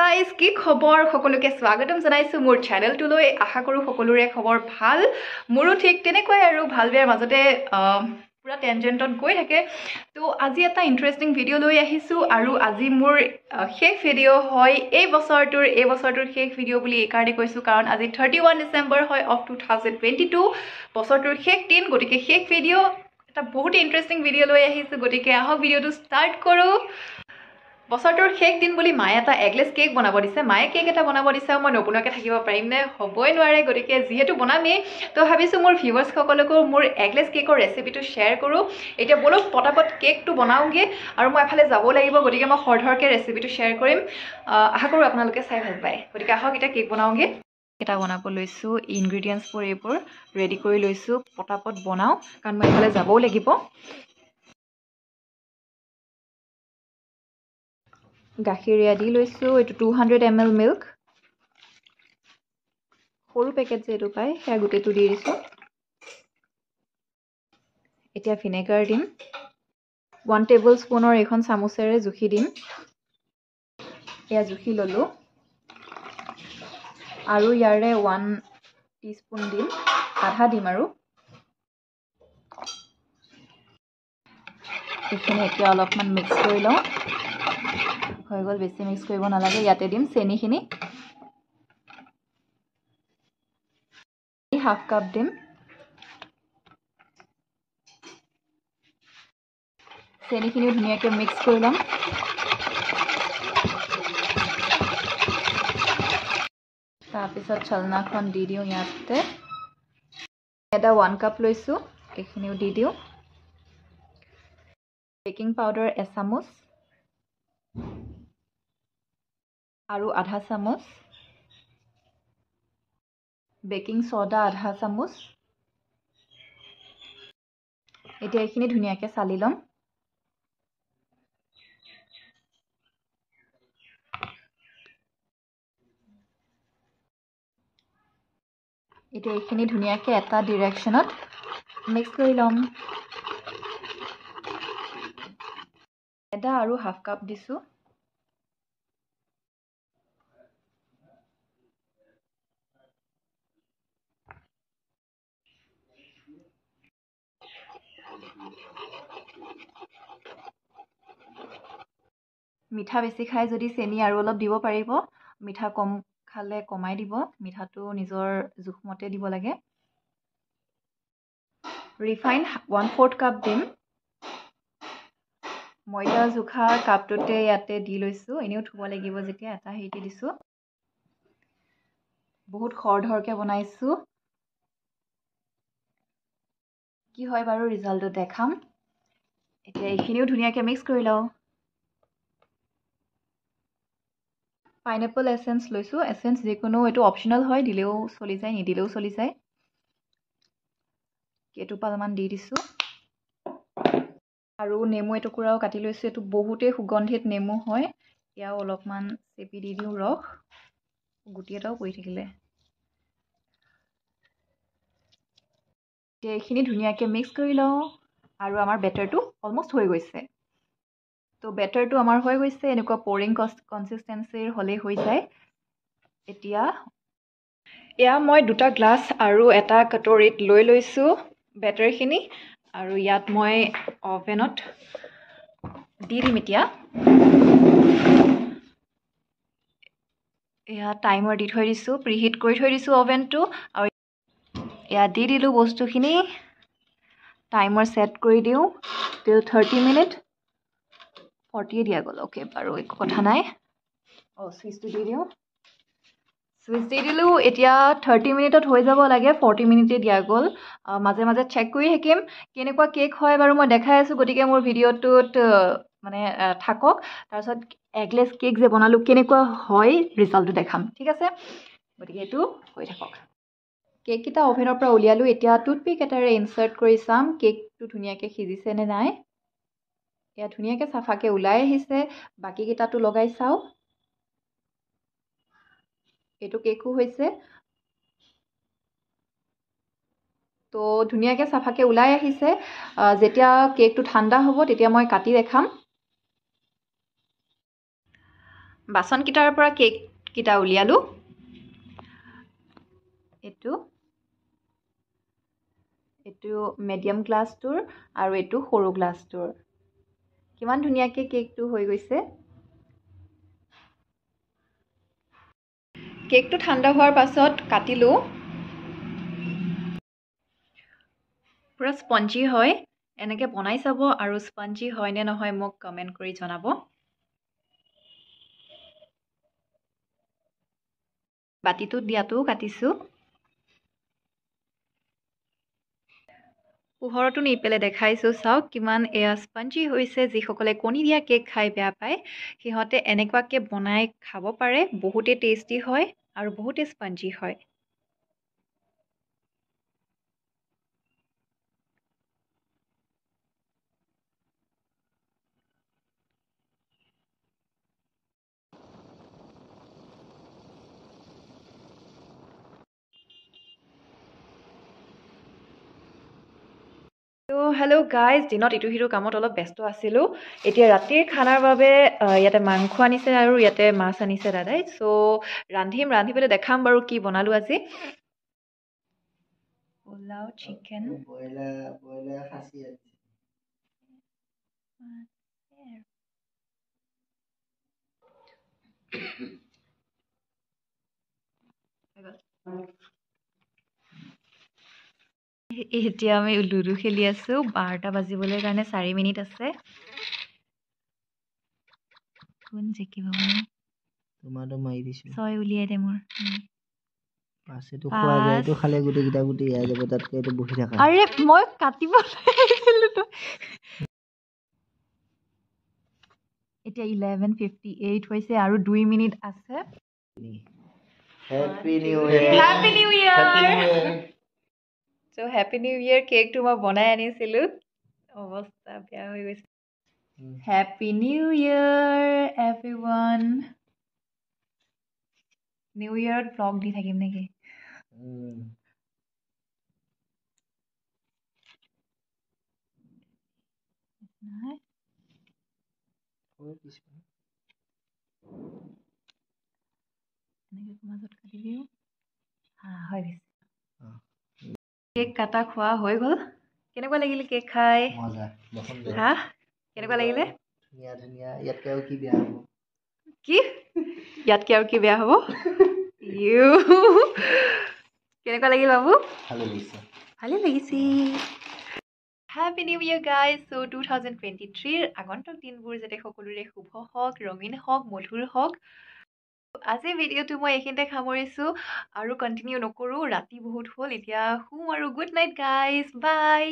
guys, কি খবৰ সকলোকে স্বাগতম জনাইছো মোৰ চেনেলটোলৈ আশা কৰো সকলোৰে খবৰ ভাল মোৰো ঠিক তেনেকৈ আৰু ভাল বেয়াৰ মাজতে পুৰা টেনজেন্টত গৈ থাকে তো আজি এটা ইন্টাৰেষ্টিং ভিডিও লৈ আহিছো আৰু আজি মোৰ শেষ ভিডিও হয় এই বছৰটোৰ শেষ ভিডিও বুলি এই কাৰণে কৈছো কাৰণ আজি 31 ডিসেম্বৰ হয় অফ 2022 বছৰটোৰ শেষ দিন গতিকে শেষ ভিডিও এটা বহুত ইন্টাৰেষ্টিং ভিডিও লৈ আহিছো গতিকে আহক ভিডিওটো ষ্টাৰ্ট কৰো বছৰটোৰ শেষ দিন বুলি মায়ে এটা এগলেছ কেক বনাব দিছে মায়ে কেক এটা বনাব দিছে মই নবনোৱাকে থাকিব পাৰিম নে হ'বই নোৱাৰে গতিকে যেহেতু বনামেই তো ভাবিছো মোৰ ভিউৱাৰ্ছ সকলকো মোৰ এগলেছ কেকৰ ৰেচিপিটো শ্বেয়াৰ কৰো এতিয়া বলক পটাপট কেকটো বনাওগে আৰু মই এফালে যাব লাগিব গতিকে মই খৰধৰকে ৰেচিপিটো শ্বেয়াৰ কৰিম আশা কৰো আপোনালোকে চাই ভাল পায় গতিকে আহক এটা কেক বনাওগে এটা বনাব লৈছো ইনগ্ৰেডিয়েন্টছবোৰ এইবোৰ ৰেডি কৰি লৈছো পটাপট বনাও কাৰণ মই এফালে যাবও লাগিব গাখীৰ আদি লৈছো এটো 200 ml মিল্ক সৰু পেকেট যে এটো পাই হেয়া গুটেটো দি দিছো এতিয়া ভিনেগাৰ দিম 1 টেবুলস্পুনৰ এখন চামুচেৰে জুখি দিম এয়া জুখি ললো আৰু ইয়াৰে 1 টিস্পুন দিম আধা দিম আৰু এখানে এতিয়া অলপমান মিক্স কৰি লওঁ হৈ গল বেছি মিক্স কৰিব নালাগে ইয়াতে দিম চেনিখিনি হাফ কাপ দিম চেনিখিনি ধুনীয়াকৈ মিক্স কৰি লম তাৰপিছত চলনাখন দি দিও ইয়াতে এটা 1 কাপ লৈছো এইখিনিও দি দিও বেকিং পাউডাৰ এচামুচ আৰু আধা চামুচ বেকিং সোডা আধা চামুচ এতিয়া এইখিনি ধুনীয়াকৈ চালি লম এতিয়া এইখিনি ধুনীয়াকৈ এটা ডাইৰেকশনত মিক্স কৰি লম এটা আৰু হাফ কাপ দিছো মিঠা বেছি খাই যদি চেনি আৰু অলপ দিব পাৰিব মিঠা কম খালে কমাই দিব মিঠাটো নিজৰ জুখমতে দিব লাগে ৰিফাইন 1/4 কাপ দিম ময়দা জুখা কাপটোতে ইয়াতে দি লৈছো এনেও থব লাগিব যেতিয়া এটা হেইতে দিছো বহুত খৰধৰকে বনাইছো কি হয় বাৰু ৰিজাল্টটো দেখাম এতিয়া এইখিনিও ধুনীয়াকৈ মিক্স কৰি লও পাইনাপল এসেন্স লৈছো এসেন্স যিকোনো এটো অপচনেল হয় দিলেও চলি যায় নিদিলেও চলি যায় কেটুপালমান দি দিছো আৰু নেমু এটুকুৰাও কাটি লৈছো এটো বহুতে সুগন্ধিত নেমু হয় ইয়াও অলপমান চেপি দি দিও ৰস গুটি এটাও পৰি থাকিলে এইখিনি ধুনীয়াকৈ মিক্স কৰি লও আৰু আমাৰ বেটাৰটো অলমোস্ট হৈ গৈছে তো বেটাৰটো আমাৰ হৈ গৈছে এনেকুৱা পোৰিং কনসিস্টেন্সিৰ হলে হৈ যায় এতিয়া এয়া মই দুটা গ্লাস আৰু এটা কাটৰিত লৈ লৈছো বেটাৰখিনি আৰু ইয়াত মই ওভেনত দি দিম এতিয়া এয়া টাইমাৰ দি থৈ দিছো প্ৰিহিট কৰি থৈ দিছো ওভেনটো আৰু এয়া দি দিলো বস্তুখিনি টাইমাৰ সেট কৰি দিও টিল 30 মিনিট 40 দিয়া গল ওকে বাৰু একো কথা নাই সুইচটো দি দিও সুইচ দি দিলো এতিয়া 30 মিনিটত হৈ যাব লাগে 40 মিনিটে দিয়া গল মাজে মাজে চেক কৰি থাকিম কেনেকুৱা কেক হয় বাৰু মই দেখাই আছো গতিকে মোৰ ভিডিওটোত মানে থাকক তাৰপিছত এগলেছ কেক যে বনালো কেনেকুৱা হয় ৰিজাল্টটো দেখাম ঠিক আছে গতিকে এটো হৈ থাকক কেক কিটা ওভেনৰ পৰা উলিয়ালো এতিয়া টুথপিক এটাৰে ইনসাৰ্ট কৰি চাম কেকটো ধুনীয়াকৈ সিজিছে নে নাই এয়া ধুনীয়াকৈ সাফাকে ওলাই আহিছে বাকি কিটাটো লগাই চাও এটো কেকো হৈছে তো ধুনীয়াকৈ সাফাকে ওলাই আহিছে যেতিয়া কেকটো ঠাণ্ডা হ'ব তেতিয়া মই কাটি দেখাম বাচনকেইটাৰ পৰা কেককেইটা উলিয়ালোঁ এইটো মিডিয়াম গ্লাছটোৰ আৰু এইটো সৰু গ্লাছটোৰ কিমান ধুনীয়াকৈ কেকটো হৈ গৈছে কেকটো ঠাণ্ডা হোৱাৰ পাছত কাটিলোঁ পুৰা স্পঞ্জি হয় এনেকৈ বনাই চাব আৰু স্পঞ্জি হয় নে নহয় মোক কমেণ্ট কৰি জনাব বাতিটোত দিয়াটো কাটিছোঁ পোহৰতো নি পেলাই দেখাইছোঁ চাওক কিমান এয়া স্পঞ্জি হৈছে যিসকলে কণী দিয়া কেক খাই বেয়া পায় সিহঁতে এনেকুৱাকৈ বনাই খাব পাৰে বহুতেই টেষ্টি হয় আৰু বহুতেই স্পঞ্জি হয় তো হেল্ল' গাইজ দিনত ইটো সিটো কামত অলপ ব্যস্ত আছিলোঁ এতিয়া ৰাতিৰ খানাৰ বাবে ইয়াতে মাংস আনিছে আৰু ইয়াতে মাছ আনিছে দাদাই চ' ৰান্ধি পেলাই দেখাম বাৰু কি বনালোঁ আজি পোলাও চিকেন এতিয়া আমি লুডু খেলি আছোঁ 12টা বাজিবলৈ কাৰণে 4 মিনিট আছে কোন জিকিব বাৰু তোমাৰটো মাৰি দিছো 6 উলিয়াই দে মোৰ পাছেটো খোৱা যায় তো খালে গুটি গিটা গুটি আই যাব তাতকে এটো বহি থাকা আৰে মই কাটিব লাগিছিল তো এতিয়া 11:58 হৈছে আৰু 2 মিনিট আছে happy new year happy new year so happy new year কেকটো মই বনাই আনিছিলোঁ অৱস্থা বেয়া হৈ গৈছে হ্যাপি নিউ ইয়াৰ এভৰিৱান নিউ ইয়াৰত ব্লগ দি থাকিম নেকি নাই এনেকৈ মাজত কাটি দিওঁ হৈ গৈছে কেক কাটা খোৱা হৈ গ'ল কেনেকুৱা লাগিলে কেক খাই মজা হা কেনেকুৱা লাগিলে ধুনীয়া ধুনীয়া ইয়াতকে আৰু কি বেয়া হ'ব কি ইয়াতকে আৰু কি বেয়া হ'ব ইউ কেনেকুৱা লাগিল বাবু ভালে লাগিছে হ্যাপি নিউ ইয়াৰ গাইজ চ' 2023 আগন্তুক দিনবোৰ যাতে সকলোৰে শুভ হওক ৰঙীন হওক মধুৰ হওক আজি ভিডিঅ'টো মই এইখিনিতে সামৰিছোঁ আৰু কণ্টিনিউ নকৰোঁ ৰাতি বহুত হ'ল এতিয়া শুম আৰু গুড নাইট গাইজ বাই